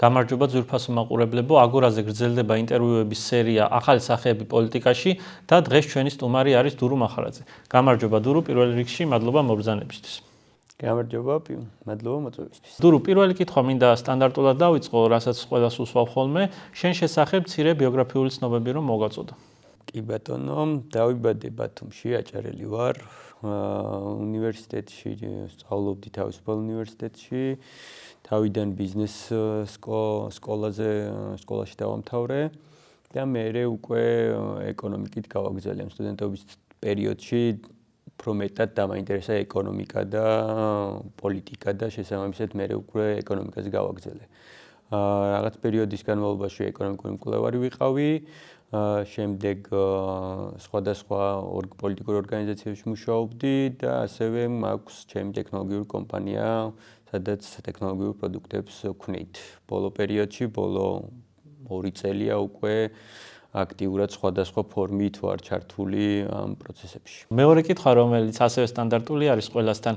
გამარჯობა ძვირფასო მაყურებლებო, აგორაზე გრძელდება ინტერვიუების სერია ახალი სახეები პოლიტიკაში და დღეს ჩვენი სტუმარი არის დურუ მახარაძე. გამარჯობა დურუ, პირველ რიგში მადლობა მობრძანებისთვის. გამარჯობა, მადლობა მოწვევისთვის. დურუ, პირველი კითხვა მინდა სტანდარტულად დავიწყო, რასაც ყველას უსვავ ხოლმე, შენ შესახებ მცირე ბიოგრაფიული ცნობები რომ მოგაწოდო. კი ბატონო, დავიბადე ბათუმში, აჭარელი ვარ. უნივერსიტეტში სწავლობდი თავისუფალ უნივერსიტეტში. თავიდან ბიზნეს სკოლაში დავამთავრე და მე უკვე ეკონომიკით გავაგრძელე სტუდენტობის პერიოდში. უფრო მეტად დამაინტერესა ეკონომიკა და პოლიტიკა და შესაბამისად მე უკვე ეკონომიკაზე გავაგრძელე. რაღაც პერიოდის განმავლობაში ეკონომიკური მკვლევარი ვიყავი. შემდეგ სხვადასხვა პოლიტიკურ ორგანიზაციებში მუშაობდი და ასევე მაქვს ჩემი ტექნოლოგიური კომპანია, სადაც ტექნოლოგიურ პროდუქტებს ვქნით. ბოლო პერიოდში, ბოლო 2 წელია უკვე აქტიურად სხვადასხვა ფორმით ვარ ჩართული ამ პროცესებში. მეორე კითხვა, რომელიც ასევე სტანდარტული არის ყველასთან,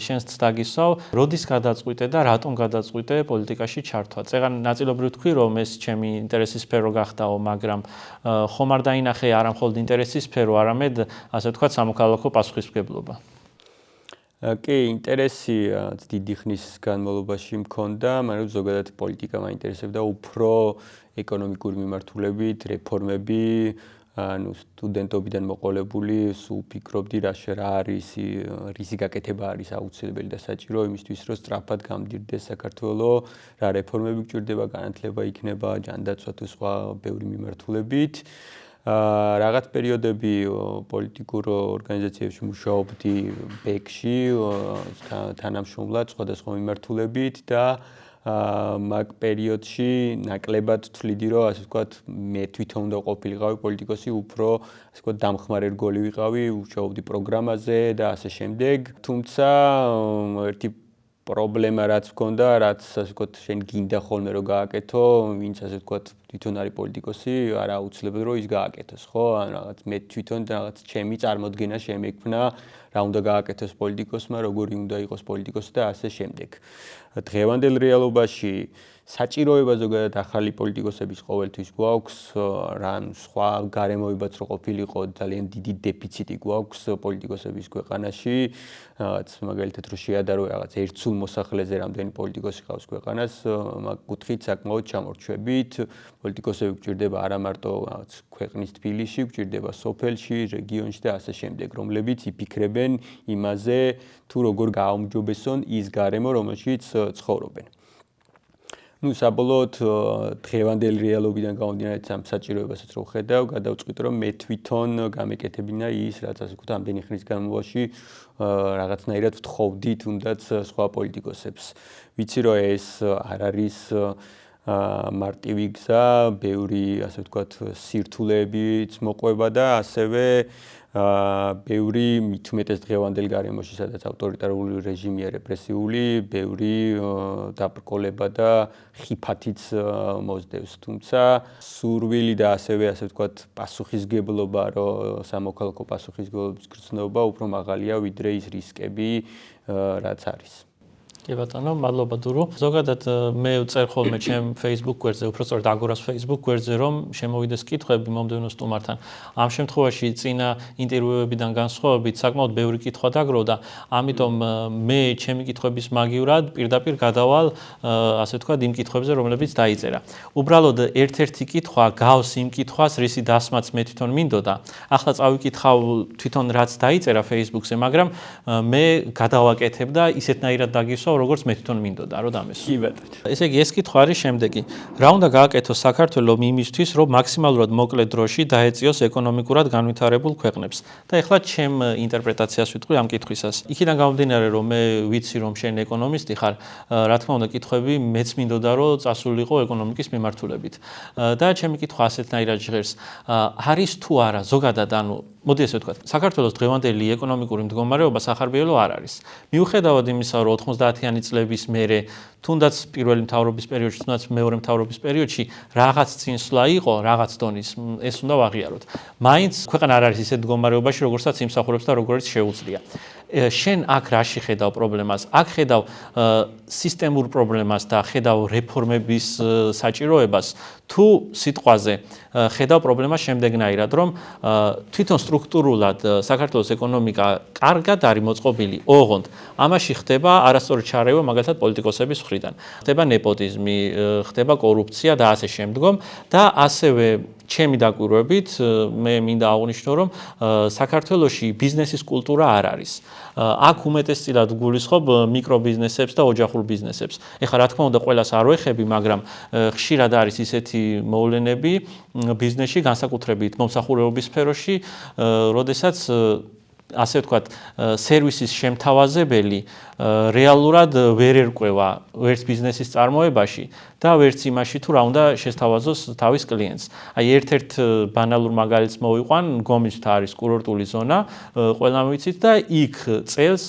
შენს დაგისვავ, როდის გადაწყვიტე და რატომ გადაწყვიტე პოლიტიკაში ჩართვა? წეგან ნაწილობრივ თქვი, რომ ეს ჩემი ინტერესის სფერო გახდაო, მაგრამ ხომ არ დაინახე არა მხოლოდ ინტერესის სფერო, არამედ ასე ვთქვათ, სამოქალაქო პასუხისმგებლობა. კი, ინტერესი დიდი ხნის განმავლობაში მქონდა, მაგრამ ზოგადად პოლიტიკა მაინტერესებდა უფრო ეკონომიკური მიმართულებით, რეფორმები, სტუდენტობიდან მოყოლებული, სულ ფიქრობდი რა არის, რისი გაკეთება არის აუცილებელი და საჭირო იმისთვის, რომ სწრაფად გამდირდეს საქართველო, რა რეფორმები გჭირდება, განათლება იქნება, ჯანდაცვა თუ სხვა ბევრი მიმართულებით. რაღაც პერიოდები პოლიტიკურ ორგანიზაციებში მუშაობდი ბექში, თანამშრომლად სხვადასხვა მიმართულებით და მაგ პერიოდში ნაკლებად თვლიდი, რომ ასე ვთქვათ, მე თვითონ უნდა ყოფილიყავი პოლიტიკოსი, უფრო ასე ვთქვათ, დამხმარე რგოლი ვიყავი, ვუშაობდი პროგრამაზე და ასე შემდეგ. თუმცა ერთი პრობლემა რაც მქონდა, რაც ასე ვთქვათ, შენ გინდა ხოლმე რომ გააკეთო, ვინც ასე ვთქვათ, თვითონ არის პოლიტიკოსი, არა აუცილებელი რომ ის გააკეთოს, ხო? ან რაღაც მე თვითონ რაღაც ჩემი წარმოდგენა შემექმნა, რა უნდა გააკეთოს პოლიტიკოსმა, როგორი უნდა იყოს პოლიტიკოსი და ასე შემდეგ. დღევანდელ რეალობაში საჭიროება ზოგადად ახალი პოლიტიკოსების ყოველთვის გვაქვს, რან სხვა გარემოებაც რო ყოფილიყო, ძალიან დიდი დეფიციტი გვაქვს პოლიტიკოსების ქვეყანაში. რაღაც მაგალითად რო შეადარო რაღაც ერთსულ მოსახლეზე რამდენი პოლიტიკოსი ყავს ქვეყანას, მაგ კუთხით საკმაოდ ჩამორჩვებით. პოლიტიკოსები გვჭირდება არა მარტო რაღაც ქვეყნის თბილისში, გვჭირდება სოფელში, რეგიონში და ასე შემდეგ, რომლებიც იფიქრებენ იმაზე, თუ როგორ გააუმჯობესონ ის გარემო, რომელშიც ცხოვრობენ. საბოლოოდ დღევანდელი რეალობიდან გამომდინარე ამ საჭიროებასაც რო ხედავ, გადავწყვიტე რომ მე თვითონ გამეკეთებინა ის, რაც ასე ვთქვათ, ამდენი ხნის განმავლობაში რაღაცნაირად ვთხოვდი თუნდაც სხვა პოლიტიკოსებს. ვიცი რომ ეს არ არის მარტივი გზა, ბევრი ასე ვთქვათ, სირთულეებიც მოყვება და ასევე ბევრი მით უმეტეს დღევანდელ გარემოში, სადაც ავტორიტარული რეჟიმია რეპრესიული, ბევრი დაბრკოლება და ხიფათიც მოსდევს. თუმცა სურვილი და ასევე ასე ვთქვათ, პასუხისგებლობა, რომ სამოქალაქო პასუხისგებლობის გრძნობა უფრო მაღალია ვიდრე ის რისკები, რაც არის. კი ბატონო, მადლობა დურო. ზოგადად მე ვწერ ხოლმე ჩემ Facebook გვერდზე, უბრალოდ აგორას Facebook გვერდზე, რომ შემოვიდეს კითხვები მომდევნო სტუმართან. ამ შემთხვევაში წინა ინტერვიუებიდან განსხვავებით საკმაოდ ბევრი კითხვა დაგროვდა, ამიტომ მე ჩემი კითხვების მაგივრად პირდაპირ გადავალ, ასე ვთქვათ, იმ კითხვებზე, რომლებიც დაიწერა. უბრალოდ ერთ-ერთი კითხვა გავს იმ კითხვას, რისი დასმაც მე თვითონ მინდოდა. ახლა წავიკითხავ თვითონ რაც დაიწერა Facebook-ზე, მაგრამ მე გადავაკეთებ და ისეთნაირად დაგისვა როგორც მე თვითონ მინდოდა რომ დამესვა. კი ბატონო. ესე იგი ეს კითხვა არის შემდეგი. რა უნდა გააკეთოს საქართველოს იმისთვის, რომ მაქსიმალურად მოკლე დროში დაეწიოს ეკონომიკურად განვითარებულ ქვეყნებს? და ეხლა ჩემ ინტერპრეტაციას ვიტყვი ამ კითხვისას. იქიდან გამომდინარე, რომ მე ვიცი, რომ შენ ეკონომისტი ხარ, რა თქმა უნდა, კითხვები მეც მინდოდა, რომ წასულიყო ეკონომიკის მიმართულებით. და ჩემი კითხვა ასეთნაირად ჟღერს. არის თუ არა ზოგადად, ანუ მოდი ესე ვთქვათ, საქართველოს დღევანდელი ეკონომიკური მდგომარეობა სახარბიელო არ არის. მიუხედავად იმისა, რომ 90-იანი წლების მერე, თუნდაც პირველი მთავრობის პერიოდში, თუნდაც მეორე მთავრობის პერიოდში რაღაც წინსვლა იყო, რაღაც დონის, ეს უნდა ვაღიაროთ. მაინც ქვეყანა არ არის ისეთ მდგომარეობაში, როგორცაც იმსახურებს და როგორც შეუძლია. შენ აქ რაში ხედავ პრობლემას? აქ ხედავ სისტემურ პრობლემას და ხედავ რეფორმების საჭიროებას, თუ სიტყვაზე ხედავ პრობლემას შემდეგნაირად, რომ თვითონ სტრუქტურულად საქართველოს ეკონომიკა კარგად არის მოწყობილი, ოღონდ ამაში ხდება არასწორი ჩარევა მაგალითად პოლიტიკოსების მხრიდან. ხდება ნეპოტიზმი, ხდება კორუფცია და ასე შემდგომ და ასევე ჩემი დაკვირვებით მე მინდა აღვნიშნო, რომ საქართველოში ბიზნესის კულტურა არ არის. აქ უმეტესწილად გულისხმობ მიკრობიზნესებს და ოჯახურ ბიზნესებს. ეხლა რა თქმა უნდა ყველას არ ვეხები, მაგრამ ხშირად არის ისეთი მოვლენები ბიზნესში, განსაკუთრებით მომსახურებობის სფეროში, როდესაც ასე ვთქვათ, სერვისის შემთავაზებელი რეალურად ვერ ერკვევა ვერც ბიზნესის წარმოებაში და ვერც იმაში, თუ რა უნდა შესთავაზოს თავის კლიენტს. აი ერთ-ერთ ბანალურ მაგალითს მოვიყვან, გომისთ არის კურორტული ზონა, ყველამ ვიცით და იქ წელს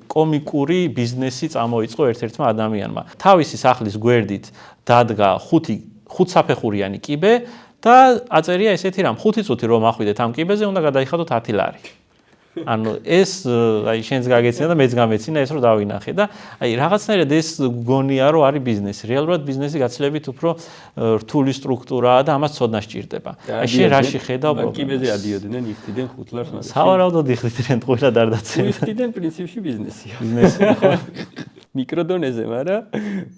კომიკური ბიზნესი წამოიწყო ერთ-ერთმა ადამიანმა. თავისი სახლის გვერდით დადგა ხუთსაფეხურიანი კიბე და აწერია ესეთი რამ, 5 წუთი რომ ახვიდეთ ამ კიბეზე, უნდა გადაიხადოთ 10 ლარი. ანუ ეს აი შენს გაგეცინა და მეც გამეცინა ეს რომ დავინახე და აი რაღაცნაირად ეს გონია რომ არის ბიზნესი. რეალურად ბიზნესი გაცილებით უფრო რთული სტრუქტურაა და ამას ცოდნა სჭირდება. აი შენ რაში ხედავ პრობლემას? კიბეზე ადიოდნენ, იხდიდნენ 5 ლარს მაგას. სავარაუდოდ იხდიდნენ, ტყუილად არ დაცემენ. იხდიდნენ პრინციპში ბიზნესია. ბიზნესი ხო? მიკროდონეზე, მაგრამ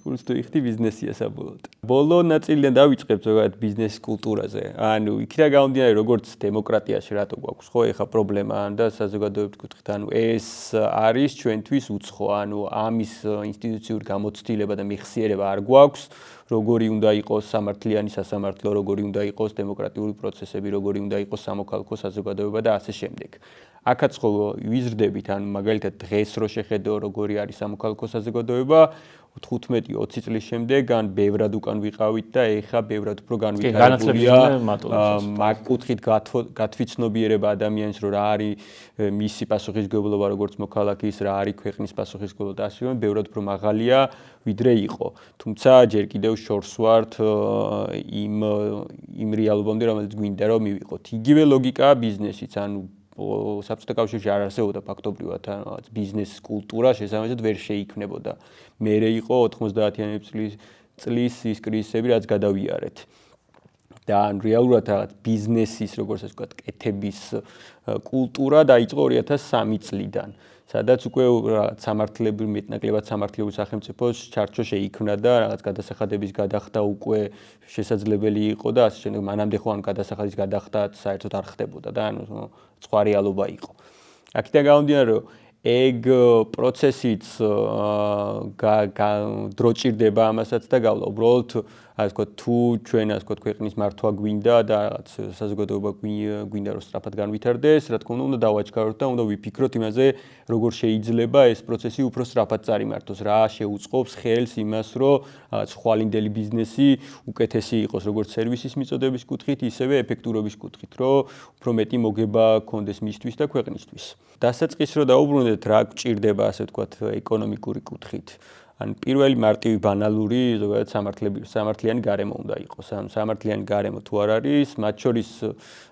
ფულს თუ იხდი ბიზნესია საბოლოოდ. ბოლო ნაწილიდან დავიწყებთ ზოგადად ბიზნეს კულტურაზე. ანუ იქიდან გამომდინარე, როგორც დემოკრატიაში რატო გვაქვს ხო ეხა პრობლემა და საზოგადოებრივ კუთხით, ანუ ეს არის ჩვენთვის უცხო, ანუ ამის ინსტიტუციური გამოცდილება და მეხსიერება არ გვაქვს. როგორი უნდა იყოს სამართლიანი სასამართლო, როგორი უნდა იყოს დემოკრატიული პროცესები, როგორი უნდა იყოს სამოქალაქო საზოგადოება და ასე შემდეგ. აქაც ხო ვიზრდებით, ანუ მაგალითად დღეს რო შეხედო როგორი არის სამოქალაქო საზოგადოება, 15-20 წლის შემდეგ ან ბევრად უკან ვიყავით და ეხა ბევრად უფრო განვითარებულია მაგ კუთხით გათვითცნობიერება ადამიანის რომ რა არის მისი პასუხისმგებლობა როგორც მოქალაქის, რა არის ქვეყნის პასუხისმგებლობა და ასე ბევრად უფრო მაღალია ვიდრე იყო. თუმცა ჯერ კიდევ შორს ვართ იმ რეალობამდე, რომელიც გვინდა რომ მივიყოთ. იგივე ლოგიკაა ბიზნესიც, ანუ საბჭოთა კავშირში არ არსებობდა ფაქტობრივად ბიზნეს კულტურა, შესაბამისად ვერ შეიქმნებოდა. მერე იყო 90-იანი წლის ის კრიზისები, რაც გადავიარეთ. და რეალურად რაღაც ბიზნესის, როგორც ასე ვთქვათ, კეთების კულტურა დაიწყო 2003 წლიდან. სადაც უკვე რაღაც სამართლებრივ მეტნაკლებად სამართლებრივ სახელმწიფოს ჩარჩო შეიქმნა და რაღაც გადასახადების გადახდა უკვე შესაძლებელი იყო და ასე შემდეგ. მანამდე ხო ან გადასახადის გადახდა საერთოდ არ ხდებოდა და ანუ სხვა რეალობა იყო. აქედან გამომდინარე, რომ ეგ პროცესიც დრო ჭირდება ამასაც და გავლა. უბრალოდ ასე ვთქვათ, თუ ჩვენ ასე ვთქვათ ქვეყნის მართვა გვინდა და რაღაც საზოგადოება გვინდა რომ სწრაფად განვითარდეს, რა თქმა უნდა დავაჩქაროთ და უნდა ვიფიქროთ იმაზე, როგორ შეიძლება ეს პროცესი უფრო სწრაფად წარიმართოს, რა შეუწყობს ხელს იმას, რომ ხვალინდელი ბიზნესი უკეთესი იყოს, როგორც სერვისის მიწოდების კუთხით, ისევე ეფექტურობის კუთხით, რომ უფრო მეტი მოგება გქონდეს მისთვის და ქვეყნისთვის. დასაწყისს რო დაუბრუნდეთ, რა გჭირდება ასე ვთქვათ ეკონომიკური კუთხით. ან პირველი მარტივი ბანალური ზოგადად სამართლიანი გარემო უნდა იყოს. ან სამართლიანი გარემო თუ არ არის, მათ შორის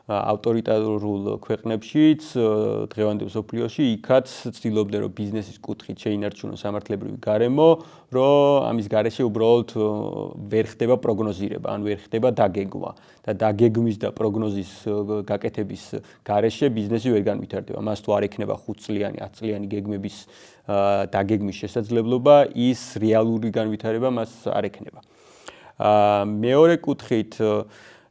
ავტორიტარულ ქვეყნებშიც, დღევანდელ მსოფლიოში, იქაც ცდილობდნენ რომ ბიზნესის კუთხით შეინარჩუნონ სამართლებრივი გარემო, რომ ამის გარეშე უბრალოდ ვერ ხდება პროგნოზირება, ან ვერ ხდება დაგეგმვა. და დაგეგმვის და პროგნოზის გაკეთების გარეშე ბიზნესი ვერ განვითარდება. მას თუ არ ექნება 5 წლიანი, 10 წლიანი გეგმების დაგეგმვის შესაძლებლობა, ის რეალური განვითარება მას არ ექნება. მეორე კუთხით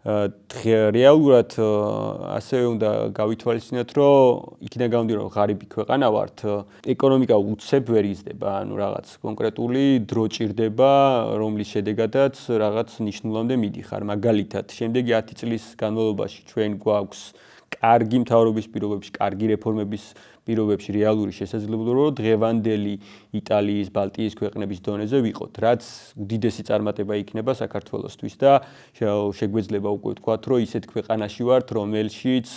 რეალურად ასევე უნდა გავითვალისწინოთ, რომ იქიდან გამომდინარე, რომ ღარიბი ქვეყანა ვართ, ეკონომიკა უცებ ვერ იზრდება, ანუ რაღაც კონკრეტული დრო ჭირდება, რომლის შედეგადაც რაღაც ნიშნულამდე მიდიხარ. მაგალითად, შემდეგი 10 წლის განმავლობაში ჩვენ გვაქვს კარგი მთავრობის პირობებში, კარგი რეფორმების პირობებში რეალური შესაძლებლობა, რომ დღევანდელი იტალიის, ბალტიის ქვეყნების დონეზე ვიყოთ, რაც უდიდესი წარმატება იქნება საქართველოსთვის და შეგვეძლება უკვე ვთქვათ, რომ ისეთ ქვეყანაში ვართ, რომელშიც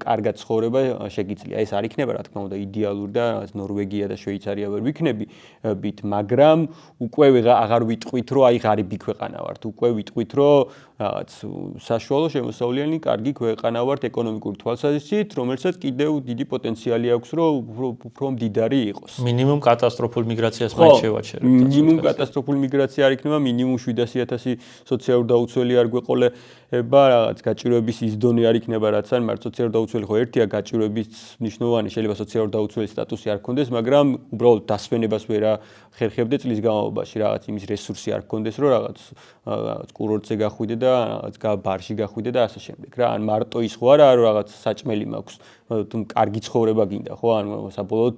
კარგად ცხოვრება შეგიძლია. ეს არ იქნება, რა თქმა უნდა, идеალური და ნორვეგია და შვეიცარია ვერ ვიქნებით, მაგრამ უკვე აღარ ვიტყვით, რომ აი ღარიბი ქვეყანა ვართ, უკვე ვიტყვით, რომ რაღაც საშუალო შემოსავლიანი კარგი ქვეყანა ვართ ეკონომიკური თვალსაზრისით, რომელსაც კიდევ დიდი პოტენციალი პოტენციალი აქვს, რომ უფრო მდიდარი იყოს. მინიმუმ კატასტროფულ მიგრაციას მაინც შევაჩერებთ. მინიმუმ კატასტროფული მიგრაცია არ იქნება, მინიმუმ 700.000 სოციალურ დაუცველი არ გვეყოლება, რაღაც გაჭირვების ის დონე არ იქნება, რაც არის, მაგრამ სოციალურ დაუცველი ხო ერთია, გაჭირვების მნიშვნელოვანი შეიძლება სოციალურ დაუცველი სტატუსი არ გქონდეს, მაგრამ უბრალოდ დასვენებას ვერ ახერხებდე წლის განმავლობაში, რაღაც იმის რესურსი არ გქონდეს, რომ რაღაც კურორტზე გახვიდე და რაღაც ბარში გახვიდე და ასე შემდეგ რა. ან მარტო ის ხო არა, რომ რაღაც საჭმელი მაქვს, თუ კარგი ცხოვრება გინდა, ხო? ან საბოლოოდ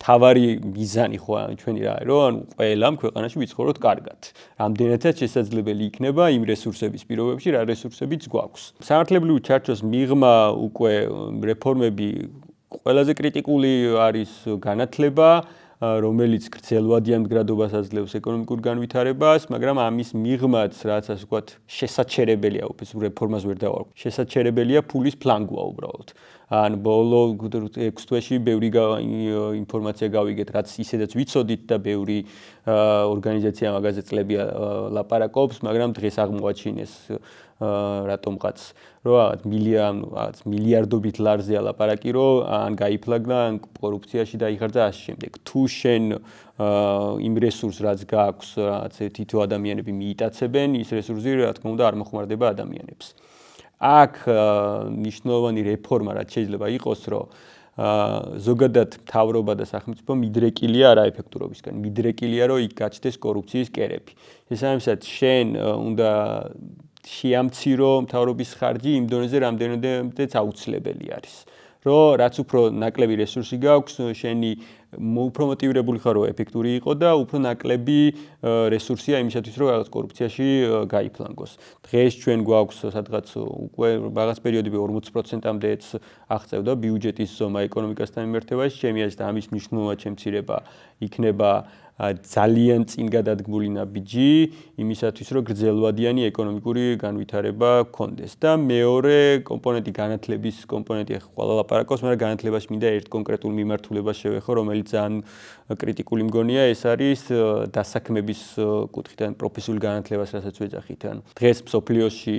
თავარი მიზანი ხო ჩვენი რა არის, რომ ანუ ყველამ ქვეყანაში ვიცხოვროთ კარგად. რამდენადაც შესაძლებელი იქნება იმ რესურსების პირობებში, რა რესურსებიც გვაქვს. სამართლებრივი ჩარჩოს მიღმა უკვე რეფორმები ყველაზე კრიტიკული არის განათლება, რომელიც გრძელვადიან მდგრადობას აძლევს ეკონომიკურ განვითარებას, მაგრამ ამის მიღმაც, რაც ასე ვთქვათ, შესაჩერებელია, უბრალოდ რეფორმას ვერ დავარქვ. შესაჩერებელია ფულის ფლანგვა უბრალოდ. ან ბოლო 6 თვეში ბევრი ინფორმაცია გავიგეთ, რაც ისედაც ვიცოდით და ბევრი ორგანიზაცია მაგაზე წლებია ლაპარაკობს, მაგრამ დღეს აღმოაჩინეს რატომღაც რომ მილიარდობით ლარზეა ლაპარაკი, რომ ან გაიფლაგდა, ან კორუფციაში დაიხარჯა ასე შემდეგ. თუ შენ იმ რესურსს რაც გააქვს, რაც თითო ადამიანები მიიტაცებენ, ის რესურსი რა თქმა უნდა არ მოხმარდება ადამიანებს. აქ მნიშვნელოვანი რეფორმა რაც შეიძლება იყოს, რომ ზოგადად მთავრობა და სახელმწიფო მიდრეკილია არა ეფექტურობისგან, მიდრეკილია რომ იქ გაჩნდეს კორუფციის კერები. შესაბამისად, შენ უნდა შეამცირო მთავრობის ხარჯი იმ დონეზე, რამდენადაც აუცილებელი არის. რომ რაც უფრო ნაკლები რესურსი გაქვს, შენი უფრო მოტივირებული ხარ რომ ეფექტური იყო და უფრო ნაკლები რესურსია იმისათვის რომ რაღაც კორუფციაში გაიფლანგოს. დღეს ჩვენ გვაქვს სადღაც უკვე რაღაც პერიოდები 40%-მდეც აღწევდა ბიუჯეტის ზომა ეკონომიკასთან მიმართებაში. ჩემი აზრით ამის მნიშვნელობა შემცირება იქნება ძალიან წინ გადადგმული ნაბიჯი იმისათვის რომ გრძელვადიანი ეკონომიკური განვითარება გქონდეს და მეორე კომპონენტი განათლების კომპონენტი ახლა ყველა ლაპარაკობს, მაგრამ განათლებაში მინდა ერთ კონკრეტულ მიმართულებას შევეხო, რომელიც ძალიან კრიტიკული მგონია, ეს არის დასაქმების კუთხიდან პროფესიული განათლებას, რასაც ვეძახით. ანუ დღეს მსოფლიოში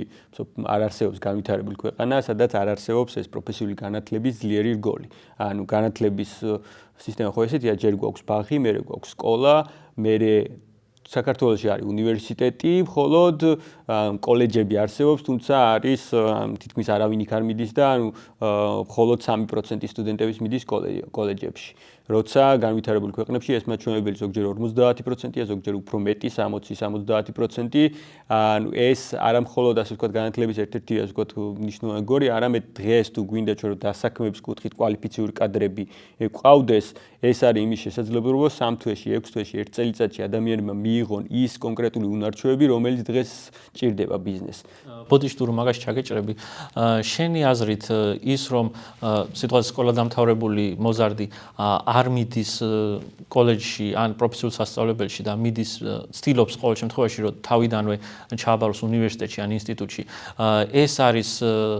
არ არსებობს განვითარებული ქვეყანა, სადაც არ არსებობს ეს პროფესიული განათლების ძლიერი რგოლი. ანუ განათლების სისტემა ხო ესეთია, ჯერ გვაქვს ბაღი, მერე გვაქვს სკოლა, მერე საქართველოში არის უნივერსიტეტი, მხოლოდ კოლეჯები არსებობს, თუმცა არის თითქმის არავინ იქ არ მიდის და მხოლოდ 3% სტუდენტების მიდის კოლეჯებში. როცა განვითარებულ ქვეყნებში ეს მაჩვენებელი ზოგჯერ 50%-ია, ზოგჯერ უფრო მეტი, 60-70%. ანუ ეს არა მხოლოდ ასე ვთქვათ განათლების ერთ-ერთი ასე ვთქვათ მნიშვნელოვანი გორი, არამედ დღეს თუ გვინდა ჩვენ რომ დასაქმების კუთხით კვალიფიციური კადრები გვყავდეს, ეს არის იმის შესაძლებლობა 3 თვეში, 6 თვეში, 1 წელიწადში ადამიანებმა მიიღონ ის კონკრეტული უნარჩვევები, რომელიც დღეს ჭირდება ბიზნესს. ბოდიშტუ რომ მაგას ჩაგეჭრები, შენი აზრით ის რომ სიტყვაზე სკოლა დამთავრებული მოზარდი არ მიდის კოლეჯში ან პროფესიულ სასწავლებელში და მიდის ცდილობს ყოველ შემთხვევაში რომ თავიდანვე ჩააბაროს უნივერსიტეტში ან ინსტიტუტში, ეს არის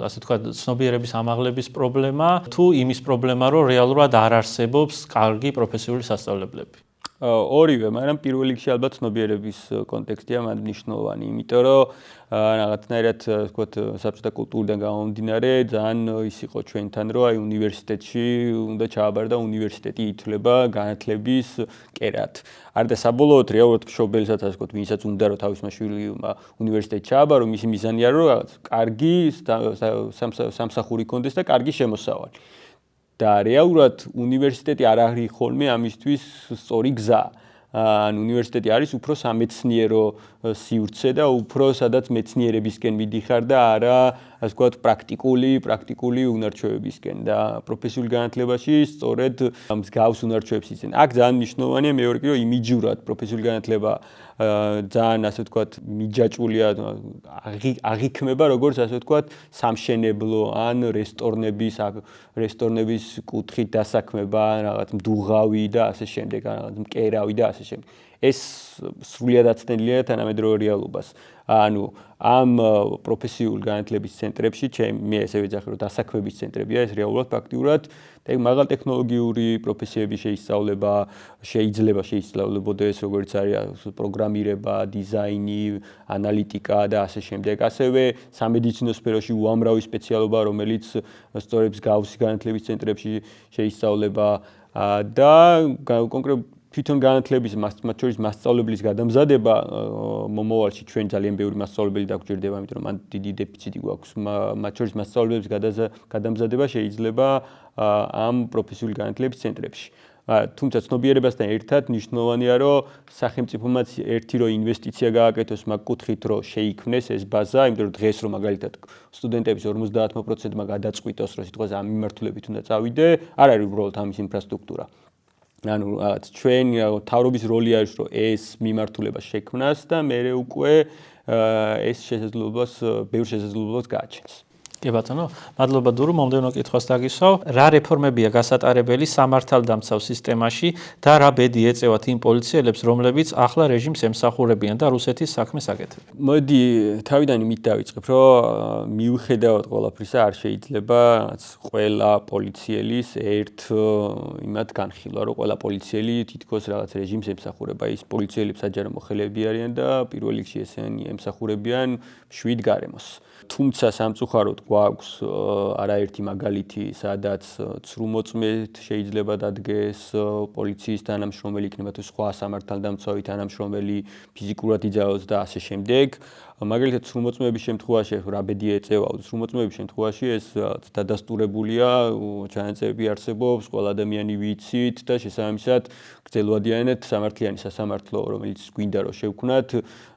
ასე ვთქვათ ცნობიერების ამაღლების პრობლემა თუ იმის პრობლემა რომ რეალურად არ არსებობს კარგი პროფესიული სასწავლებლები? ორივე, მაგრამ პირველ რიგში ალბათ ცნობიერების კონტექსტია მან მნიშვნელოვანი, იმიტომ რომ რაღაცნაირად ვთქვათ საბჭოთა კულტურიდან გამომდინარე ძალიან ის იყო ჩვენთან რომ აი უნივერსიტეტში უნდა ჩააბარო და უნივერსიტეტი ითვლება განათლების კერად. არ და საბოლოოდ რეალურად მშობელსაც ასე ვთქვათ, ვინცაც უნდა რომ თავისმა შვილმა უნივერსიტეტში ჩააბარო, მისი მიზანია რომ რაღაც კარგი სამსახური ქონდეს და კარგი შემოსავალი. და რეალურად უნივერსიტეტი არ არის ხოლმე ამისთვის სწორი გზა. ან უნივერსიტეტი არის უფრო სამეცნიერო სივრცე და უფრო სადაც მეცნიერებისკენ მიდიხარ და არა ასე ვთქვათ პრაქტიკული უნარჩვევებისკენ და პროფესიულ განათლებაში სწორედ მსგავს უნარჩვევებს იცენ. აქ ძალიან მნიშვნელოვანია მეორე კი რომ იმიჯურად პროფესიული განათლება ძალიან ასე ვთქვათ მიჯაჭვულია, აღიქმება როგორც ასე ვთქვათ სამშენებლო ან რესტორნების კუთხით დასაქმება, რაღაც მდუღავი და ასე შემდეგ, რაღაც მკერავი და ასე შემდეგ. ეს სრულიად აცდენილია თანამედროვე რეალობას. ანუ ამ პროფესიული განათლების ცენტრებში, მე ესე ვეძახი, რომ დასაქმების ცენტრებია, ეს რეალურად ფაქტიურად მაღალ ტექნოლოგიური პროფესიები შეიძლება შეისწავლებოდეს, როგორც არის პროგრამირება, დიზაინი, ანალიტიკა და ასე შემდეგ. ასევე სამედიცინო სფეროში უამრავი სპეციალობა, რომელიც სწორედ მსგავსი განათლების ცენტრებში შეისწავლება და კონკრეტულად თვითონ განათლების მათ შორის მასწავლებლის გადამზადება მომავალში ჩვენ ძალიან ბევრი მასწავლებელი დაგვჭირდება, იმიტომ რომ მან დიდი დეფიციტი გვაქვს. მათ შორის მასწავლებლების გადამზადება შეიძლება ამ პროფესიული განათლების ცენტრებში. თუმცა ცნობიერებასთან ერთად ნიშნულოვანია, რომ სახელმწიფომაც ერთი რო ინვესტიცია გააკეთოს მაგ კუთხით, რომ შეიქმნეს ეს ბაზა, იმიტომ რომ დღეს რომ მაგალითად სტუდენტების 50%-მა გადაწყვიტოს, რომ სიტყვაზე ამ მიმართულებით უნდა წავიდე, არ არის უბრალოდ ამის ინფრასტრუქტურა. ანუ ჩვენ თავრობის როლი არის, რომ ეს მიმართულება შექმნას და მერე უკვე ეს ბევრ შესაძლებლობას გააჩენს. კი ბატონო, მადლობა დურო, მომდევნო კითხვას დაგისვავ. რა რეფორმებია გასატარებელი სამართალდამცავ სისტემაში და რა ბედი ეწევათ იმ პოლიციელებს, რომლებიც ახლა რეჟიმს ემსახურებიან და რუსეთის საქმეს აკეთებენ? მოდი თავიდან იმით დავიწყებ, რომ მიუხედავად ყველაფრისა არ შეიძლება ყველა პოლიციელის იმად განხილვა, რომ ყველა პოლიციელი თითქოს რაღაც რეჟიმს ემსახურება. ის პოლიციელები საჯარო მოხელეები არიან და პირველ რიგში ესენი ემსახურებიან მშვიდ გარემოს. თუმცა სამწუხაროდ გვაქვს არაერთი მაგალითი, სადაც ცრუმოწმედ შეიძლება დადგეს პოლიციის თანამშრომელი, იქნება თუ სხვა სამართალდამცავი თანამშრომელი, ფიზიკურად იძაოს და ასე შემდეგ. მაგალითად ცრუმოწმების შემთხვევაში რა ბედი ეწევა, ცრუმოწმების შემთხვევაში ეს დადასტურებულია, ჩანაწერები არსებობს, ყველა ადამიანი ვიცით და შესაბამისად გრძელვადიანად სამართლიანი სასამართლო, რომელიც გვინდა რომ შევქმნათ,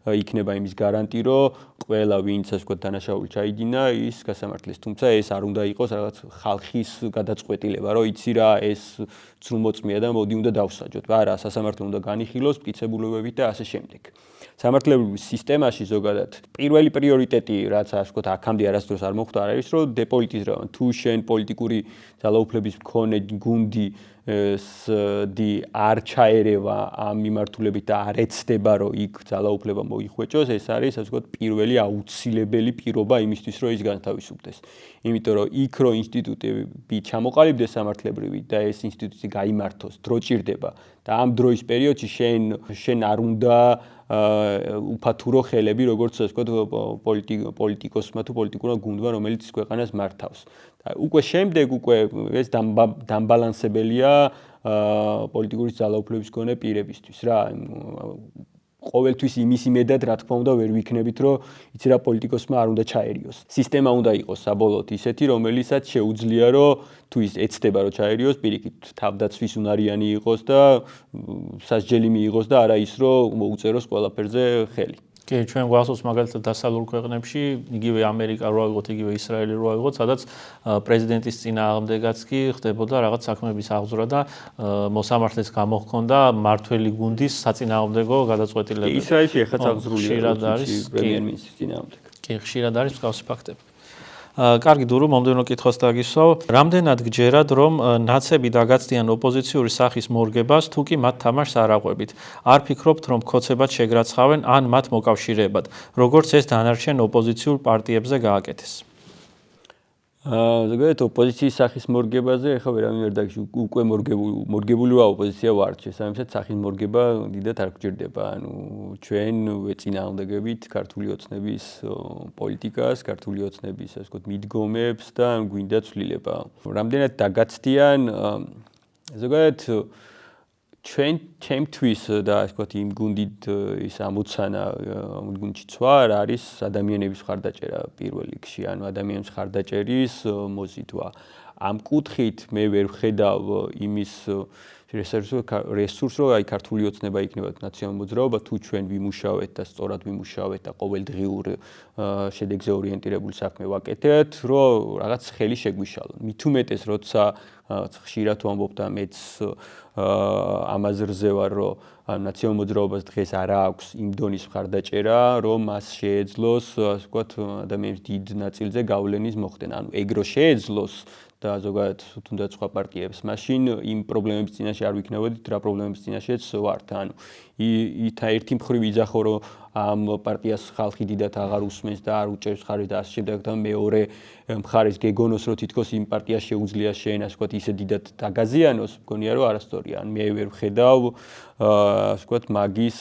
იქნება იმის გარანტი, რომ ყველა ვინც ასე ვთქვათ დანაშაული ჩაიდინა, ის გასამართლეს. თუმცა ეს არ უნდა იყოს რაღაც ხალხის გადაწყვეტილება, რომ იცი რა ეს ცრუმოწმია და მოდი უნდა დავსაჯოთ. არა, სასამართლო უნდა განიხილოს მტკიცებულებებით და ასე შემდეგ. სამართლებრივ სისტემაში ზოგადად პირველი პრიორიტეტი, რაც ასე ვთქვათ, აქამდე არასდროს არ მოხდა, არის რომ დეპოლიტიზება. თუ შენ პოლიტიკური ძალაუფლების მქონე გუნდი არ ჩაერევა ამ მიმართულებით და არ ეცდება, რომ იქ ძალაუფლება მოიხვეჭოს, ეს არის ასე ვთქვათ პირველი აუცილებელი პირობა იმისთვის, რომ ის განთავისუფლდეს. იმიტომ რომ იქ რო ინსტიტუტები ჩამოყალიბდეს სამართლებრივი და ეს ინსტიტუტი გაიმართოს, დრო ჭირდება და ამ დროის პერიოდში შენ არ უნდა უფათურო ხელები, როგორც ასე ვთქვათ, პოლიტიკოსმა თუ პოლიტიკურმა გუნდმა, რომელიც ქვეყანას მართავს. უკვე შემდეგ ეს დამბალანსებელია პოლიტიკური ძალაუფლების მქონე პირებისთვის რა. ყოველთვის იმის იმედად, რა თქმა უნდა, ვერ ვიქნებით, რომ იცი რა პოლიტიკოსმა არ უნდა ჩაერიოს. სისტემა უნდა იყოს საბოლოოდ ისეთი, რომელიცაც შეუძლია, რომ თუ ის ეცდება, რომ ჩაერიოს, პირიქით თავდაცვის უნარიანი იყოს და სასჯელი მიიღოს და არა ის, რომ მოუწეროს ყველაფერზე ხელი. კი, ჩვენ გვახსოვს მაგალითად დასავლურ ქვეყნებში, იგივე ამერიკა რო აიღოთ, იგივე ისრაელი რო აიღოთ, სადაც პრეზიდენტის წინააღმდეგაც კი ხდებოდა რაღაც საქმეების აღძვრა და მოსამართლეს გამოჰქონდა მართველი გუნდის საწინააღმდეგო გადაწყვეტილებები. ისრაელში ეხაც აღძრულია ხშირად არის პრემიერ-მინისტრის წინააღმდეგ. კი, ხშირად არის მსგავსი ფაქტები. კარგი დურო, მომდევნო კითხვას დაგისვავ. რამდენად გჯერათ, რომ ნაცები დაგაცდიან ოპოზიციური სახის მორგებას, თუ კი მათ თამაშს არ აყვებით? არ ფიქრობთ, რომ მქოცებად შეგრაცხავენ ან მათ მოკავშირეებად, როგორც ეს დანარჩენ ოპოზიციურ პარტიებზე გააკეთეს? ზოგადად ოპოზიციის სახის მორგებაზე ეხლა ვერავინ ვერ დაგიშვი, უკვე მორგებული ოპოზიცია ვართ, შესაბამისად სახის მორგება დიდად არ გვჭირდება. ანუ ჩვენ ვეწინააღმდეგებით ქართული ოცნების პოლიტიკას, ქართული ოცნების ასე ვთქვათ მიდგომებს და გვინდა ცვლილება. რამდენად დაგაცდიან ზოგადად ჩემთვის და ასე ვთქვათ იმ გუნდით ის ამოცანა გუნდში ცვა არის ადამიანების მხარდაჭერა პირველ რიგში, ანუ ადამიანების მხარდაჭერის მოზიდვა. ამ კუთხით მე ვერ ვხედავ იმის რესურსს, რომ აი ქართული ოცნება იქნება ნაციონალური მოძრაობა, თუ ჩვენ ვიმუშავეთ და სწორად ვიმუშავეთ და ყოველდღიურ შედეგზე ორიენტირებული საქმე ვაკეთებთ, რომ რაღაც ხელი შეგვიშალონ. მით უმეტეს, როცა ხშირად ვამბობ და მეც ამაზე რზევარ, რომ ნაციონალურ მოძრაობას დღეს არ აქვს იმ დონის მხარდაჭერა, რომ მას შეეძლოს, ასე ვთქვათ, ადამიანების დიდ ნაწილზე გავლენის მოხდენა. ანუ ეგრო შეეძლოს და ზოგადად თუნდაც სხვა პარტიებს, მაშინ იმ პრობლემების წინაშე არ ვიქნებოდით, რა პრობლემების წინაშეც ვართ. ანუ ერთი მხრივ იძახო, რომ ამ პარტიას ხალხი დიდად აღარ უსმენს და არ უჭერს ხარეს და ასე შემდეგ და მეორე მხარეს გეგონოს, რომ თითქოს იმ პარტიას შეუძლია შენ ასე ვთქვათ ისე დიდად დაგაზიანოს, მგონია რომ არასწორია. ან მე ვერ ვხედავ ასე ვთქვათ მაგის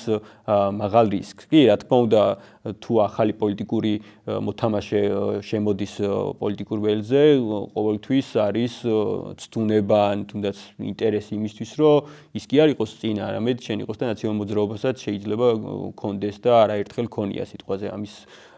მაღალ რისკს. კი, რა თქმა უნდა, თუ ახალი პოლიტიკური მოთამაშე შემოდის პოლიტიკურ ველზე, ყოველთვის არის ცდუნება ან თუნდაც ინტერესი იმისთვის, რომ ის კი არ იყოს წინ, არამედ შენ იყოს და ნაციონალურ მოძრაობასაც შეიძლება კონდეს და არაერთხელ ქონია სიტყვაზე ამის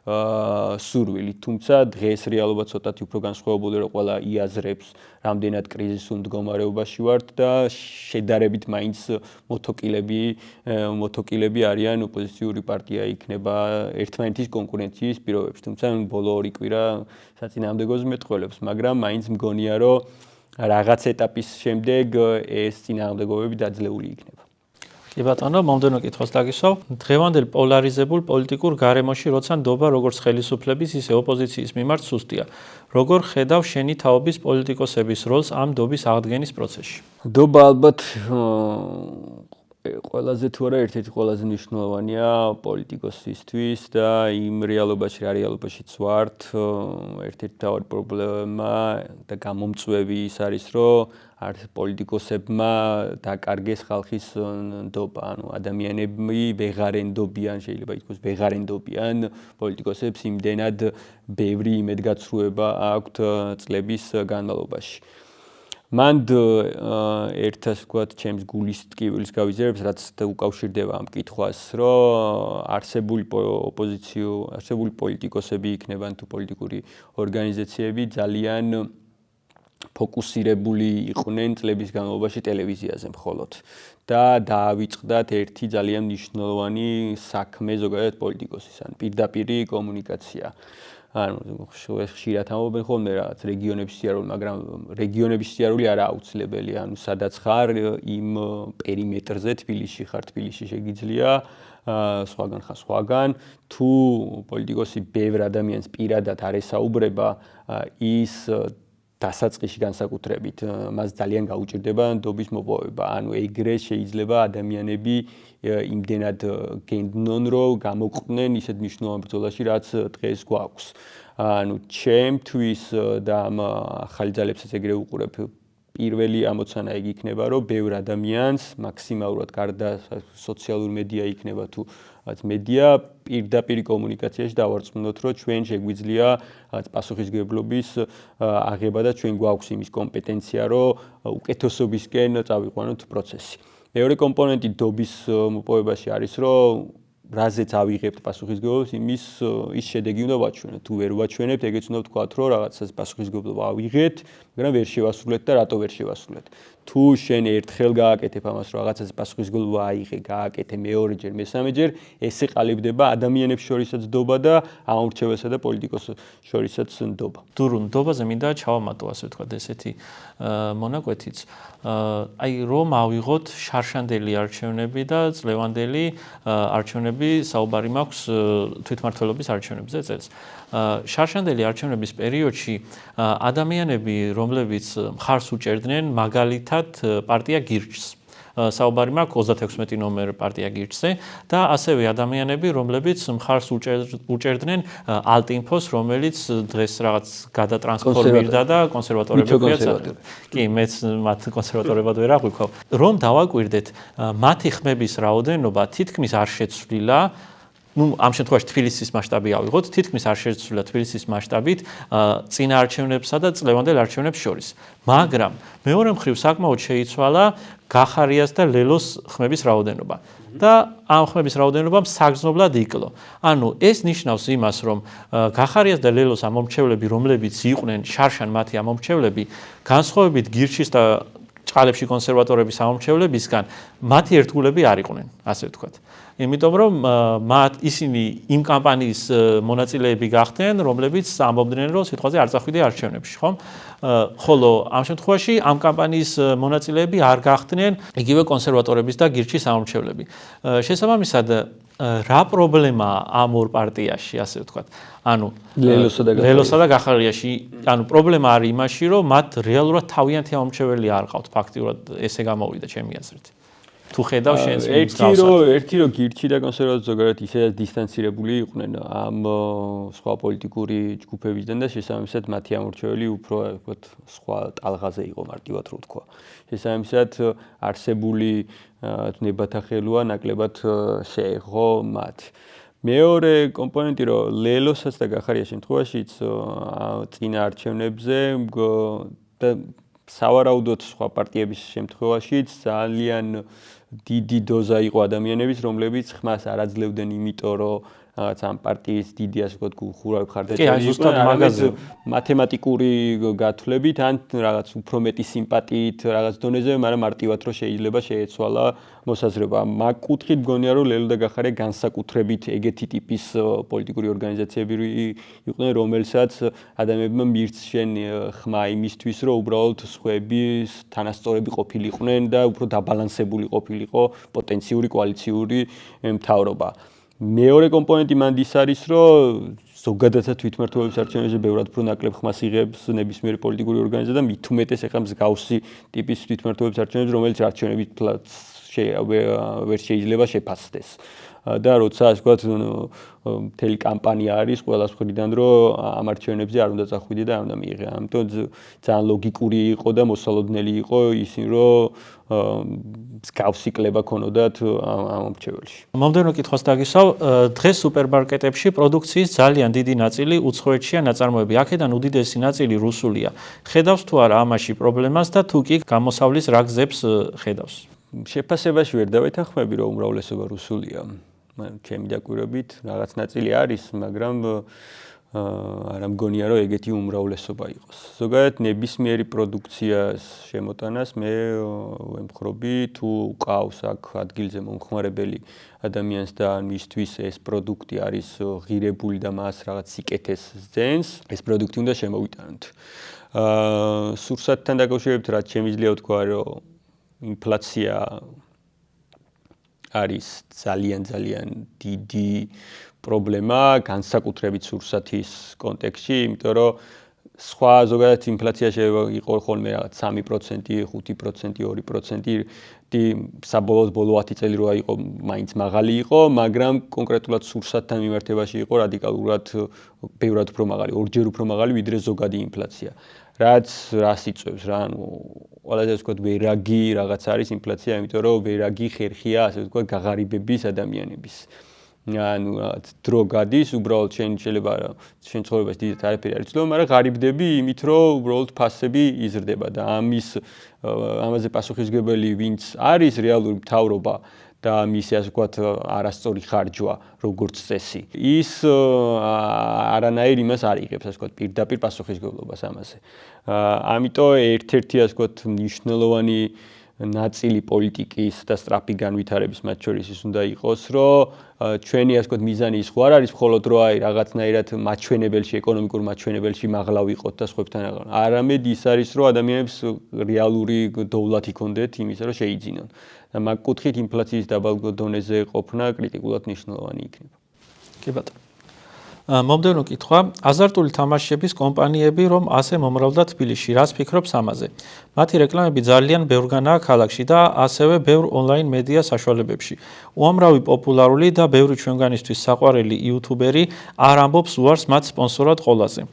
სურვილი. თუმცა დღეს რეალობა ცოტათი უფრო განსხვავებული, რომ ყველა იაზრებს, რამდენად კრიზისულ მდგომარეობაში ვართ და შედარებით მაინც მოთოკილები არიან ოპოზიციური პარტია იქნება ერთმანეთის კონკურენციის პირობებში. თუმცა ბოლო 2 კვირა საწინააღმდეგოზე მეტყველებს, მაგრამ მაინც მგონია, რომ რაღაც ეტაპის შემდეგ ეს წინააღმდეგობები დაძლეული იქნება. კი ბატონო, მომდევნო კითხვას დაგისვავ. დღევანდელ პოლარიზებულ პოლიტიკურ გარემოში, როცა ნდობა როგორც ხელისუფლების, ისე ოპოზიციის მიმართ სუსტია. როგორ ხედავ შენი თაობის პოლიტიკოსების როლს ამ ნდობის აღდგენის პროცესში? ნდობა ალბათ ყველაზე თუ არა ერთ-ერთი ყველაზე მნიშვნელოვანია პოლიტიკოსისთვის და იმ რეალობაში, რა რეალობაშიც ვართ, ერთ-ერთი მთავარი პრობლემა და გამომწვევი ის არის, რომ არც პოლიტიკოსებმა დაკარგეს ხალხის ნდობა, ანუ ადამიანები ვეღარ ენდობიან, შეიძლება ითქვას ვეღარ ენდობიან პოლიტიკოსებს, იმდენად ბევრი იმედგაცრუება აქვთ წლების განმავლობაში. მანდ ერთას ვთქვათ, ჩემს გულის ტკივილს გავიზიარებს, რაც უკავშირდება ამ კითხვას, რომ არსებული პოლიტიკოსები იქნებიან თუ პოლიტიკური ორგანიზაციები ძალიან ფოკუსირებული იყვნენ წლების განმავლობაში ტელევიზიაზე მხოლოდ და დაავიწყდათ ერთი ძალიან მნიშვნელოვანი საქმე ზოგადად პოლიტიკოსის, ან პირდაპირი კომუნიკაცია. ანუ ხშირად ამბობენ ხოლმე რაღაც რეგიონების სიარული, მაგრამ რეგიონების სიარული არა აუცილებელი, ანუ სადაც ხარ იმ პერიმეტრზე, თბილისში ხარ, თბილისში შეგიძლია, სხვაგან ხარ სხვაგან, თუ პოლიტიკოსი ბევრ ადამიანს პირადად არ ესაუბრება, ის დასაწყისში განსაკუთრებით მას ძალიან გაუჭირდება ნდობის მოპოვება. ანუ ეგრე შეიძლება ადამიანები იმდენად გენდნონ, რომ გამოყვნენ ისეთ მნიშვნელოვან ბრძოლაში, რაც დღეს გვაქვს. ანუ ჩემთვის და ამ ახალი ძალებსაც ეგრე უყურებ, პირველი ამოცანა ეგ იქნება, რომ ბევრ ადამიანს მაქსიმალურად გარდა სოციალური მედია იქნება თუ მედია პირდაპირ კომუნიკაციაში დავარწმუნოთ, რომ ჩვენ შეგვიძლია პასუხისმგებლობის აღება და ჩვენ გვაქვს იმის კომპეტენცია, რომ უკეთესობისკენ წავიყვანოთ პროცესი. მეორე კომპონენტი ნდობის მოპოვებაში არის, რომ რაზეც ავიღებთ პასუხისმგებლობას, ის შედეგი უნდა ვაჩვენოთ. თუ ვერ ვაჩვენებთ, ეგეც უნდა ვთქვათ, რომ რაღაცას პასუხისმგებლობა ავიღეთ, მაგრამ ვერ შევასრულეთ და რატო ვერ შევასრულეთ. თუ შენ ერთხელ გააკეთებ ამას, რომ რაღაცას პასუხისმგებლობა აიღე, გააკეთე მეორეჯერ, მესამეჯერ, ეს ეყალიბდება ადამიანებს შორისაც ნდობა და ამორჩევასა და პოლიტიკოსს შორისაც ნდობა. დურუ ნდობაზე მინდა ჩავამატო, ასე ვთქვათ, ესეთი მონაკვეთიც. აი რომ ავიღოთ შარშანდელი არჩევნები და წლევანდელი არჩევნები, საუბარი მაქვს თვითმმართველობის არჩევნებზე წელს. შარშანდელი არჩევნების პერიოდში ადამიანები, რომლებიც მხარს უჭერდნენ მაგალითად პარტია გირჩს. საუბარი მაქვს 36 ნომერ პარტია გირჩზე და ასევე ადამიანები, რომლებიც მხარს უჭერდნენ ალტინფოს, რომელიც დღეს რაღაც გადატრანსფორმირდა და კონსერვატორები ქვია. კი, მეც მათ კონსერვატორებად ვერ აღვიქვავ. რომ დავაკვირდეთ, მათი ხმების რაოდენობა თითქმის არ შეცვლილა. ამ შემთხვევაში თბილისის მასშტაბი ავიღოთ, თითქმის არ შეცვლილა თბილისის მასშტაბით წინა არჩევნებსა და წლევანდელ არჩევნებს შორის. მაგრამ მეორე მხრივ საკმაოდ შეიცვალა გახარიას და ლელოს ხმების რაოდენობა. და ამ ხმების რაოდენობამ საგრძნობლად იკლო. ანუ ეს ნიშნავს იმას, რომ გახარიას და ლელოს ამომრჩევლები, რომლებიც იყვნენ შარშან მათი ამომრჩევლები, განსხვავებით გირჩის და ჭყალებში კონსერვატორების ამომრჩევლებისგან, მათი ერთგულები არ იყვნენ, ასე ვთქვათ. იმიტომ რომ ისინი იმ კამპანიის მონაწილეები გახდნენ, რომლებიც ამბობდნენ, რომ სიტყვაზე არ წახვიდე არჩევნებში, ხომ? ხოლო ამ შემთხვევაში ამ კამპანიის მონაწილეები არ გახდნენ იგივე კონსერვატორების და გირჩის ამომრჩევლები. შესაბამისად, რა პრობლემა ამ ორ პარტიაში, ასე ვთქვათ. ანუ ლელოსა და გახარიაში, ანუ პრობლემა არის იმაში, რომ მათ რეალურად თავიანთი ამომრჩეველი არ ყავთ, ფაქტიურად ესე გამოვიდა ჩემი აზრით. თუ ხედავ შენს ერთი რომ გირჩი და კონსერვატორი ზოგადად ისედაც დისტანცირებული იყვნენ ამ სხვა პოლიტიკური ჯგუფებიდან და შესაბამისად მათი ამორჩეველი უფრო ვთქვათ სხვა ტალღაზე იყო მარტივად რო ვთქვა. შესაბამისად არსებული ნებათა ხელვა ნაკლებად შეეხო მათ. მეორე კომპონენტი რომ ლელოსაც და გახარიას შემთხვევაშიც წინა არჩევნებზე და სავარაუდოდ სხვა პარტიების შემთხვევაშიც ძალიან დიდი დოზა იყო ადამიანების, რომლებიც ხმას არ აძლევდნენ იმიტომ, რომ რაღაც ამ პარტიის დიდი ასე ვთქვათ ხურავი ხარდაჭერილი იყო, მაგაზე მათემატიკური გათვლებით ან რაღაც უფრო მეტი სიმპათიით რაღაც დონეზე, მაგრამ მარტივად რომ შეიძლება შეეცვალა მოსაზრება. მაგ კუთხით მგონია რომ ლელო და გახარია განსაკუთრებით ეგეთი ტიპის პოლიტიკური ორგანიზაციები იყვნენ, რომელსაც ადამიანებმა მირჩენ ხმა იმისთვის, რომ უბრალოდ სხვების თანასწორები ყოფილიყვნენ და უფრო დაბალანსებული ყოფილიყო პოტენციური კოალიციური მთავრობა. მეორე კომპონენტი მანდ ის არის, რომ ზოგადადაც თვითმმართველობის არჩევნებზე ბევრად უფრო ნაკლებ ხმას იღებს ნებისმიერი პოლიტიკური ორგანიზაცია და მით უმეტეს ეხლა მსგავსი ტიპის თვითმმართველობის არჩევნებზე, რომელიც არჩევნებით ვერ შეიძლება შეფასდეს. და როცა ასე ვთქვათ, მთელი კამპანია არის ყველას მხრიდან, რომ ამ არჩევნებზე არ უნდა წახვიდე და არ უნდა მიიღე. ამიტომ ძალიან ლოგიკური იყო და მოსალოდნელი იყო ისინი, რომ მსგავსი კლება ქონოდათ ამ მრჩეველში. მომდევნო კითხვას დაგისვავ, დღეს სუპერმარკეტებში პროდუქციის ძალიან დიდი ნაწილი უცხოეთშია ნაწარმოები. აქედან უდიდესი ნაწილი რუსულია. ხედავს თუ არა ამაში პრობლემას და თუ კი გამოსავლის რა გზებს ხედავს? შეფასებაში ვერ დავეთანხმები, რომ უმრავლესობა რუსულია. ჩემი დაკვირვებით რაღაც ნაწილი არის, მაგრამ არ მგონია რომ ეგეთი უმრავლესობა იყოს. ზოგადად ნებისმიერი პროდუქციას შემოტანას მე ვემხრობი თუ ყავს აქ ადგილზე მომხმარებელი ადამიანს და მისთვის ეს პროდუქტი არის ღირებული და მას რაღაც სიკეთეს ძენს, ეს პროდუქტი უნდა შემოვიტანოთ. სურსათთან დაკავშირებით რაც შემიძლია ვთქვა, რომ ინფლაცია არის ძალიან დიდი პრობლემა განსაკუთრებით სურსათის კონტექსტში, იმიტომ რომ სხვა ზოგადად ინფლაცია შეიძლება იყოს ხოლმე რაღაც 3%, 5%, 2%, საბოლოოდ ბოლო 10 წელი როა იყო, მაინც მაღალი იყო, მაგრამ კონკრეტულად სურსათთან მიმართებაში იყო რადიკალურად ბევრად უფრო მაღალი, ორჯერ უფრო მაღალი ვიდრე ზოგადი ინფლაცია. რაც იწვევს რა, ანუ ყველაზე ასე ვთქვათ ვერაგი რაღაც არის ინფლაცია, იმიტომ რომ ვერაგი ხერხია, ასე ვთქვათ, გაღარიბების ადამიანების. ანუ რაღაც დრო გადის, უბრალოდ შეიძლება შენ ცხოვრებას დიდად არაფერი არ იცვლება, მაგრამ ღარიბდები იმით, რომ უბრალოდ ფასები იზრდება და ამაზე პასუხისმგებელი ვინც არის რეალური მთავრობა და მისი ასე ვთქვათ არასწორი ხარჯვა როგორც წესი. ის არანაირ იმას არ იღებს, ასე ვთქვათ, პირდაპირ პასუხისმგებლობას ამაზე. ამიტომ ერთ-ერთი ასე ვთქვათ მნიშვნელოვანი ნაწილი პოლიტიკის და სწრაფი განვითარების მათ შორის ის უნდა იყოს, რომ ჩვენი ასე ვთქვათ მიზანი ის ხო არ არის მხოლოდ რომ აი რაღაცნაირად მაჩვენებელში, ეკონომიკურ მაჩვენებელში მაღლა ვიყოთ და სხვებთან აღარ. არამედ ის არის, რომ ადამიანებს რეალური დოვლათი ჰქონდეთ იმისა, რომ შეიძინონ. და მაგ კუთხით ინფლაციის დაბალ დონეზე ყოფნა კრიტიკულად მნიშვნელოვანი იქნება. კი ბატონო. მომდევნო კითხვა, აზარტული თამაშების კომპანიები რომ ასე მომრავლდა თბილისში, რას ფიქრობს ამაზე? მათი რეკლამები ძალიან ბევრგანაა ქალაქში და ასევე ბევრ ონლაინ მედია საშუალებებში. უამრავი პოპულარული და ბევრი ჩვენგანისთვის საყვარელი იუთუბერი არ ამბობს უარს მათ სპონსორად ყოლაზე.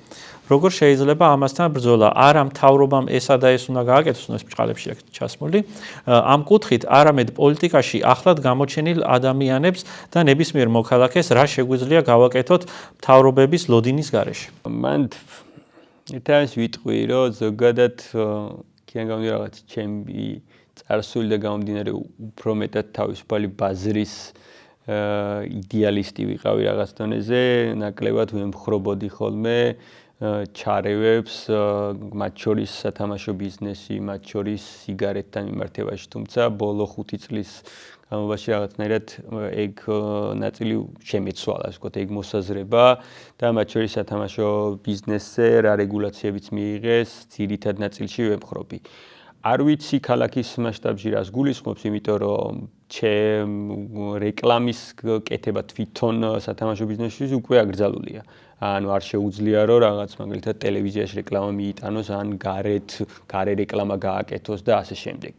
როგორ შეიძლება ამასთან ბრძოლა? არა მთავრობამ ესა და ეს უნდა გააკეთოს, ეს ბჭყალებში აქ ჩასმული. ამ კუთხით არამედ პოლიტიკაში ახლად გამოჩენილ ადამიანებს და ნებისმიერ მოქალაქეს რა შეგვიძლია გავაკეთოთ მთავრობების ლოდინის გარეშე? მან ერთადაც ვიტყვი, რომ ზოგადად კიან გამომდინარე რაღაც ჩემი წარსული და გამომდინარე უფრო მეტად თავისუფალი ბაზრის იდეალისტი ვიყავი რაღაც დონეზე, ნაკლებად ვემხრობოდი ხოლმე ჩარევებს, მათ შორის სათამაშო ბიზნესი, მათ შორის სიგარეტთან მიმართებაში, თუმცა ბოლო 5 წლის განმავლობაში რაღაცნაირად ეგ ნაწილი შემეცვალა, ასე ვთქვათ, ეგ მოსაზრება და მათ შორის სათამაშო ბიზნესზე რა რეგულაციებიც მიიღეს, ძირითად ნაწილში ვემხრობი. არ ვიცი ქალაქის მასშტაბში რას გულისხმობს, იმიტომ რომ რეკლამის კეთება თვითონ სათამაშო ბიზნესში უკვე აკრძალულია. ანუ არ შეუძლია რომ რაღაც მაგალითად ტელევიზიაში რეკლამა მიიტანოს, ან გარე რეკლამა გააკეთოს და ასე შემდეგ.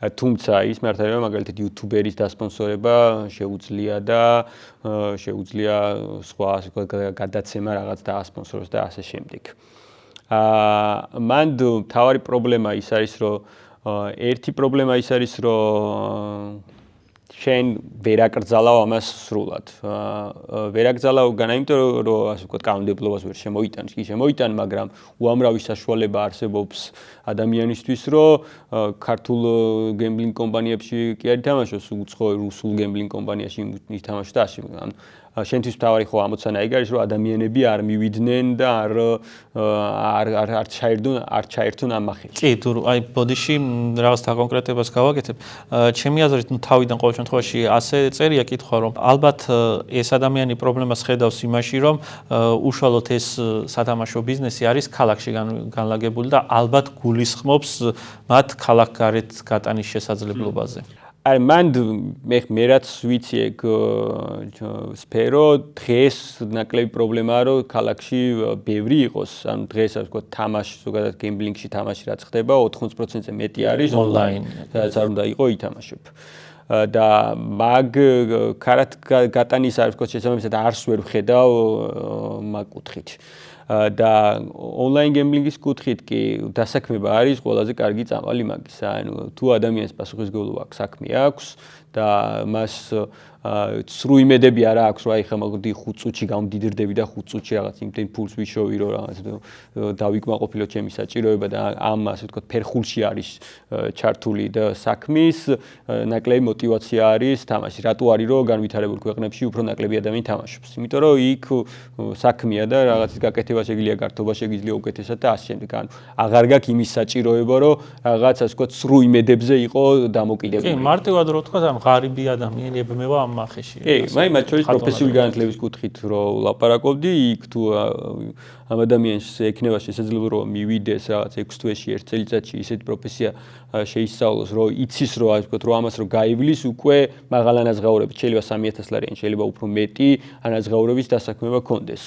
თუმცა ის მართალია მაგალითად იუთუბერის დასპონსორება შეუძლია და შეუძლია სხვა გადაცემა რაღაც დაასპონსოროს და ასე შემდეგ. მან თავარი პრობლემა ის არის რომ ერთი პრობლემა ის არის რომ შენ ვერ აკრძალავ ამას სრულად. ვერ აკრძალავ განა იმიტომ რომ ასე ვთქვათ კანონმდებლობას ვერ შემოიტანს, კი შემოიტან, მაგრამ უამრავი საშუალება არსებობს ადამიანისთვის, რომ ქართულ გემბლინგ კომპანიებში კი არ ითამაშოს, უცხო რუსულ გემბლინგ კომპანიაში ითამაშოს და ასე. შენთვის თავარი ხო ამოცანა ეგ არის რომ ადამიანები არ მივიდნენ და არ ჩაერთონ ამ მახეში. კი, თუ აი ბოდიში რაღაც დაკონკრეტებას გავაკეთებ. ჩემი აზრით, თავიდან ყოველ შემთხვევაში ასე წერია კითხვა, რომ ალბათ ეს ადამიანი პრობლემას ხედავს იმაში, რომ უშუალოდ ეს სათამაშო ბიზნესი არის ქალაქში განლაგებული და ალბათ გულისხმობს მათ ქალაქგარეთ გატანის შესაძლებლობაზე. აი მან მე რაც ვიცი ეგ სფერო დღეს ნაკლები პრობლემაა რომ ქალაქში ბევრი იყოს, ანუ დღეს ასე ვთქვათ თამაში ზოგადად გემბლინგში თამაში რაც ხდება 80%-ზე მეტი არის ონლაინ, სადაც არ უნდა იყო ითამაშებ. და მაგ კარათ გატანის არის ვთქვათ შესაბამისად არს ვერ ვხედავ მაგ კუთხით. და ონლაინ გემბლინგის კუთხით კი დასაქმება არის ყველაზე კარგი წამალი მაგის. ანუ თუ ადამიანს პასუხისმგებლობა აქვს, საქმე აქვს და მას სრულ იმედები არ აქვს, რომ აი ხა მოდი 5 წუთში გამდიდრდები და 5 წუთში რაღაც იმდენ ფულს ვიშოვი, რომ რაღაც დავიკმაყოფილო ჩემი საჭიროება და ამ ასე ვთქვათ ფერხულში არის ჩართული და საქმის ნაკლები мотиваცია არის თამაში. რატო არის რომ განვითარებულ ქვეყნებში უფრო ნაკლები ადამიანი თამაშობს? იმიტომ რომ იქ საქმეა და რაღაცის გაკეთება შეგვიძლია, გართობა შეგვიძლია უკეთესად და ასე შემდეგ. ანუ აღარ გაქვს იმის საჭიროება, რომ რაღაც ასე ვთქვათ სრულ იმედებზე იყო დამოკიდებული. კი, მარტივად რო ვთქვათ, ამ ღარიბი ადამიანი ებმევა ამ მახეში. კი, მათ შორის პროფესიული განათლების კუთხით რო ვლაპარაკობდი, იქ თუ ამ ადამიანს ექნება შესაძლებლობა რომ მივიდეს რაღაც 6 თვეში 1 წელიწადში ისეთი პროფესია შეისწავლოს, რომ იცის რომ ასე ვთქვათ, რომ ამას რო გაივლის, უკვე მაღალ ანაზღაურებით, შეიძლება 3000 ლარი, შეიძლება უფრო მეტი ანაზღაურების დასაქმება კონდეს.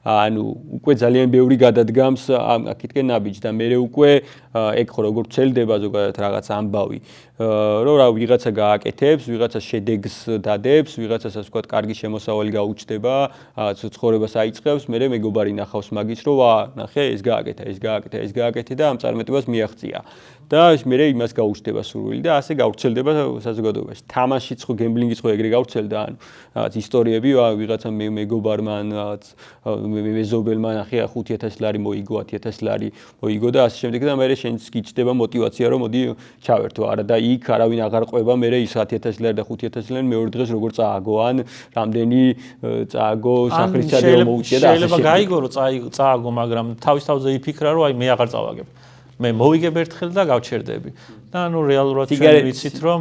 ანუ უკვე ძალიან ბევრი გადადგამს აქეთკენ ნაბიჯს და მე უკვე ეგ ხო როგორ ცელდება ზოგადად რაღაც ამბავი რომ რა ვიღაცა გააკეთებს, ვიღაცა შედეგს დადებს, ვიღაცას ასე ვთქვათ კარგი შემოსავალი გაუჩნდება, რაღაც ცხოვრებას აიწყებს, მე მეგობარი ნახავს მაგის რომ ვა ნახე ეს გააკეთა და ამ წარმატებას მიაღწია. და მე იმას გაუჩნდება სურვილი და ასე გავრცელდება საზოგადოებაში. თამაშიც ხო გემბლინგიც ხო ეგრე გავრცელდა, ანუ რაღაც ისტორიები ვიღაცა მეგობარმა რაღაც მეზობელმა ნახე 5000 ლარი მოიგო, 10000 ლარი მოიგო და ასე შემდეგ და მე შენც გიჩნდება мотиваცია რომ მოდი ჩავერთო. არა და იქ არავინ აღარ ყვება მე ის 10000 ლარი და 5000 ლარი მეორე დღეს როგორ წააგო ან რამდენი წააგო სახლის ჩადეო მოუწია და ასე შეიძლება გაიგო რომ წააგო, მაგრამ თავის თავზე იფიქრა რომ აი მე აღარ წავაგებ. მე მოვიგებ ერთხელ და გავჩერდები. და ანუ რეალურად ჩვენ ვიცით რომ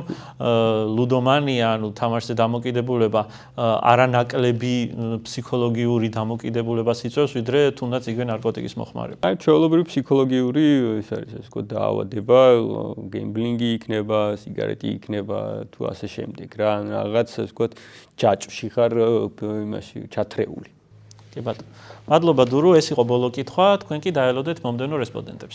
ლუდომანია, ანუ თამაშზე დამოკიდებულება არანაკლები ფსიქოლოგიური დამოკიდებულებას იწვევს, ვიდრე თუნდაც იგივე ნარკოტიკის მოხმარება. აი ჩვეულებრივი ფსიქოლოგიური ის არის ასე ვთქვათ დაავადება, გემბლინგი იქნება, სიგარეტი იქნება თუ ასე შემდეგ რა, რაღაც ასე ვთქვათ ჯაჭვში ხარ იმაში ჩათრეული. კი ბატონო. მადლობა დურო, ეს იყო ბოლო კითხვა, თქვენ კი დაელოდეთ მომდევნო რესპონდენტებს.